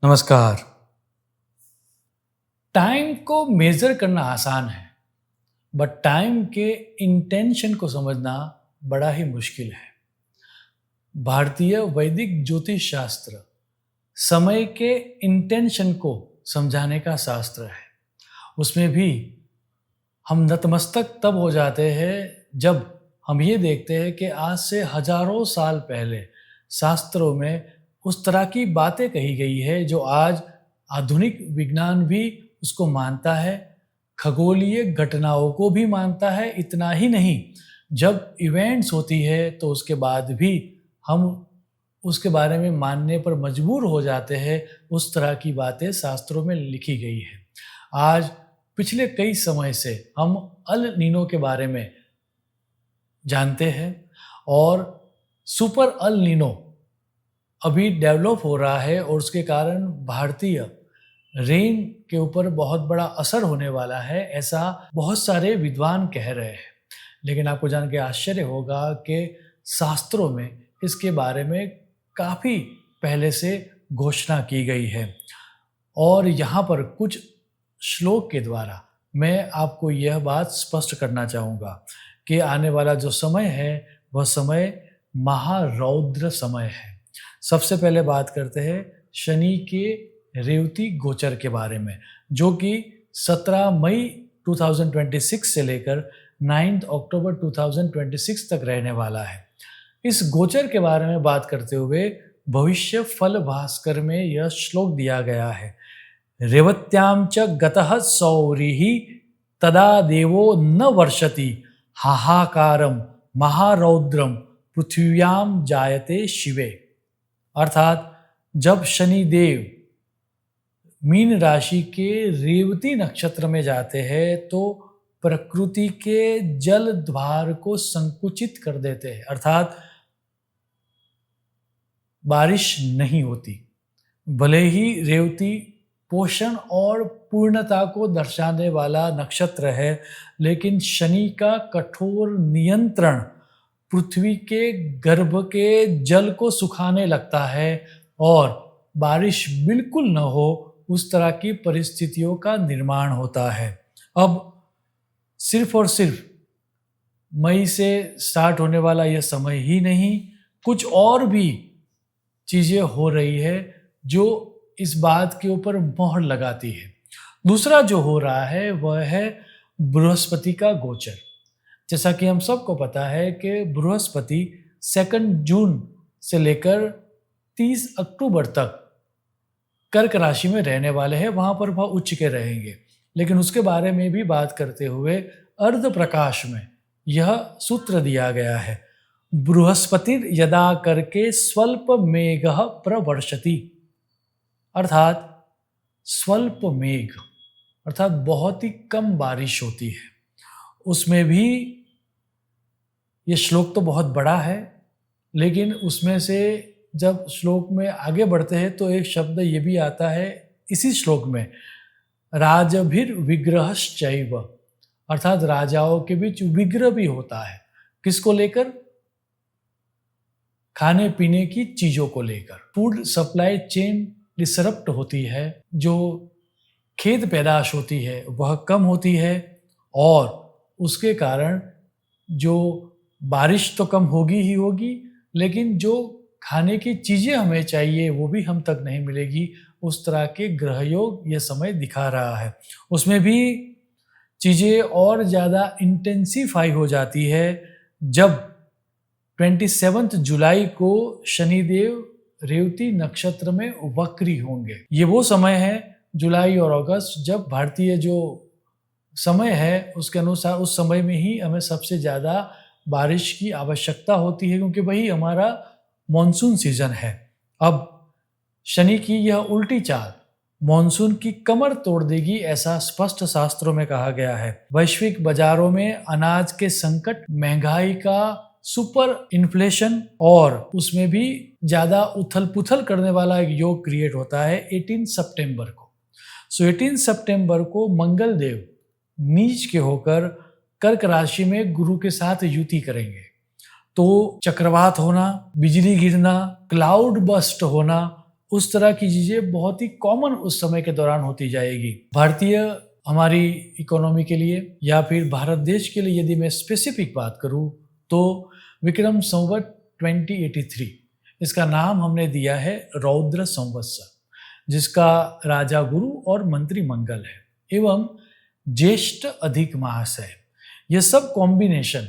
नमस्कार। टाइम को मेज़र करना आसान है, बट टाइम के इंटेंशन को समझना बड़ा ही मुश्किल है। भारतीय वैदिक ज्योतिष शास्त्र समय के इंटेंशन को समझाने का शास्त्र है। उसमें भी हम नतमस्तक तब हो जाते हैं जब हम ये देखते हैं कि आज से हजारों साल पहले शास्त्रों में उस तरह की बातें कही गई है जो आज आधुनिक विज्ञान भी उसको मानता है, खगोलीय घटनाओं को भी मानता है। इतना ही नहीं, जब इवेंट्स होती है तो उसके बाद भी हम उसके बारे में मानने पर मजबूर हो जाते हैं। उस तरह की बातें शास्त्रों में लिखी गई है। आज पिछले कई समय से हम अल नीनो के बारे में जानते हैं और सुपर अल नीनो अभी डेवलप हो रहा है और उसके कारण भारतीय रेन के ऊपर बहुत बड़ा असर होने वाला है, ऐसा बहुत सारे विद्वान कह रहे हैं। लेकिन आपको जान के आश्चर्य होगा कि शास्त्रों में इसके बारे में काफ़ी पहले से घोषणा की गई है और यहाँ पर कुछ श्लोक के द्वारा मैं आपको यह बात स्पष्ट करना चाहूँगा कि आने वाला जो समय है वह समय महारौद्र समय है। सबसे पहले बात करते हैं शनि के रेवती गोचर के बारे में, जो कि 17 मई 2026 से लेकर 9 अक्टूबर 2026 तक रहने वाला है। इस गोचर के बारे में बात करते हुए भविष्य फल भास्कर में यह श्लोक दिया गया है। रेवत्यां च गतः सौरिः तदा देवो न वर्षति हाहाकारम महारौद्रम पृथ्व्याम जायते शिवे। अर्थात जब शनिदेव मीन राशि के रेवती नक्षत्र में जाते हैं तो प्रकृति के जल द्वार को संकुचित कर देते हैं, अर्थात बारिश नहीं होती। भले ही रेवती पोषण और पूर्णता को दर्शाने वाला नक्षत्र है, लेकिन शनि का कठोर नियंत्रण पृथ्वी के गर्भ के जल को सुखाने लगता है और बारिश बिल्कुल न हो उस तरह की परिस्थितियों का निर्माण होता है। अब सिर्फ और सिर्फ मई से स्टार्ट होने वाला यह समय ही नहीं, कुछ और भी चीज़ें हो रही है जो इस बात के ऊपर मोहर लगाती है। दूसरा जो हो रहा है वह है बृहस्पति का गोचर। जैसा कि हम सबको पता है कि बृहस्पति 2 जून से लेकर 30 अक्टूबर तक कर्क राशि में रहने वाले हैं, वहाँ पर वह उच्च के रहेंगे। लेकिन उसके बारे में भी बात करते हुए अर्ध प्रकाश में यह सूत्र दिया गया है, बृहस्पति यदा करके स्वल्प मेघः प्रवर्षति। अर्थात स्वल्प मेघ अर्थात बहुत ही कम बारिश होती है। उसमें भी ये श्लोक तो बहुत बड़ा है, लेकिन उसमें से जब श्लोक में आगे बढ़ते हैं तो एक शब्द ये भी आता है इसी श्लोक में, राजभिर विग्रहश्चैव। अर्थात राजाओं के बीच विग्रह भी होता है। किसको लेकर? खाने पीने की चीज़ों को लेकर। फूड सप्लाई चेन डिसरप्ट होती है, जो खेत पैदाश होती है वह कम होती है और उसके कारण जो बारिश तो कम होगी ही होगी, लेकिन जो खाने की चीज़ें हमें चाहिए वो भी हम तक नहीं मिलेगी। उस तरह के ग्रह योग ये समय दिखा रहा है। उसमें भी चीज़ें और ज़्यादा इंटेंसीफाई हो जाती है जब 27 जुलाई को शनिदेव रेवती नक्षत्र में वक्री होंगे। ये वो समय है जुलाई और अगस्त जब भारतीय जो समय है उसके अनुसार उस समय में ही हमें सबसे ज़्यादा बारिश की आवश्यकता होती है, क्योंकि वही हमारा मॉनसून सीजन है। अब शनि की यह उल्टी चाल मॉनसून की कमर तोड़ देगी, ऐसा स्पष्ट शास्त्रों में कहा गया है। वैश्विक बाजारों में अनाज के संकट, महंगाई का सुपर इन्फ्लेशन और उसमें भी ज़्यादा उथल पुथल करने वाला एक योग क्रिएट होता है 18 सितंबर को। 18 सितंबर को मंगल देव नीच के होकर कर्क राशि में गुरु के साथ युति करेंगे। तो चक्रवात होना, बिजली गिरना, क्लाउड बस्ट होना, उस तरह की चीज़ें बहुत ही कॉमन उस समय के दौरान होती जाएगी। भारतीय हमारी इकोनॉमी के लिए या फिर भारत देश के लिए यदि मैं स्पेसिफिक बात करूँ तो विक्रम संवत 2083 इसका नाम हमने दिया है रौद्र संवत्सर, जिसका राजा गुरु और मंत्री मंगल है, एवं ज्येष्ठ अधिक मास है। यह सब combination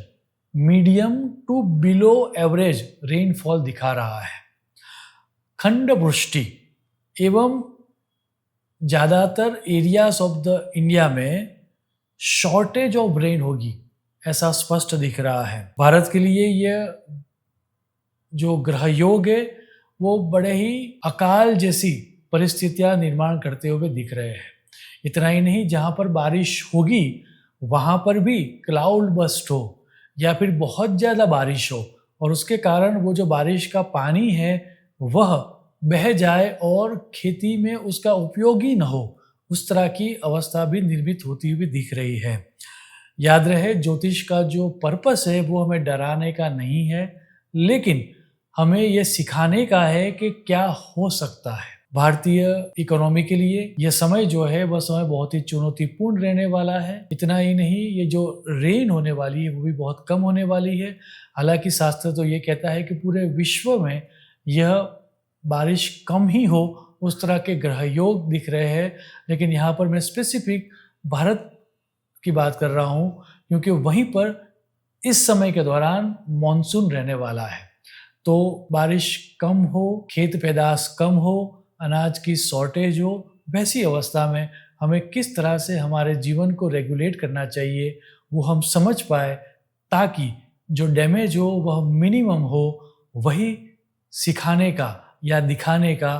medium to below average rainfall दिखा रहा है। खंड वृष्टि एवं ज़्यादातर एरियाज ऑफ द इंडिया में शॉर्टेज ऑफ रेन होगी, ऐसा स्पष्ट दिख रहा है। भारत के लिए यह जो ग्रह योग है वो बड़े ही अकाल जैसी परिस्थितियां निर्माण करते हुए दिख रहे हैं। इतना ही नहीं, जहाँ पर बारिश होगी वहाँ पर भी क्लाउड बस्ट हो या फिर बहुत ज़्यादा बारिश हो और उसके कारण वो जो बारिश का पानी है वह बह जाए और खेती में उसका उपयोग ही न हो, उस तरह की अवस्था भी निर्मित होती हुई दिख रही है। याद रहे, ज्योतिष का जो पर्पस है वो हमें डराने का नहीं है, लेकिन हमें यह सिखाने का है कि क्या हो सकता है। भारतीय इकोनॉमी के लिए यह समय जो है वह समय बहुत ही चुनौतीपूर्ण रहने वाला है। इतना ही नहीं, ये जो रेन होने वाली है वो भी बहुत कम होने वाली है। हालांकि शास्त्र तो ये कहता है कि पूरे विश्व में यह बारिश कम ही हो, उस तरह के ग्रह योग दिख रहे हैं, लेकिन यहाँ पर मैं स्पेसिफिक भारत की बात कर रहा हूँ क्योंकि वहीं पर इस समय के दौरान मॉनसून रहने वाला है। तो बारिश कम हो, खेत पैदाश कम हो, अनाज की शॉर्टेज हो, वैसी अवस्था में हमें किस तरह से हमारे जीवन को रेगुलेट करना चाहिए वो हम समझ पाए, ताकि जो डैमेज हो वह मिनिमम हो। वही सिखाने का या दिखाने का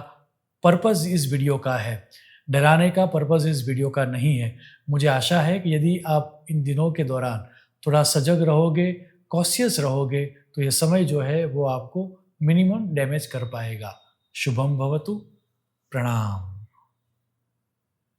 पर्पस इस वीडियो का है, डराने का पर्पस इस वीडियो का नहीं है। मुझे आशा है कि यदि आप इन दिनों के दौरान थोड़ा सजग रहोगे, कॉशियस रहोगे, तो ये समय जो है वो आपको मिनिमम डैमेज कर पाएगा। शुभम भवतु। प्रणाम।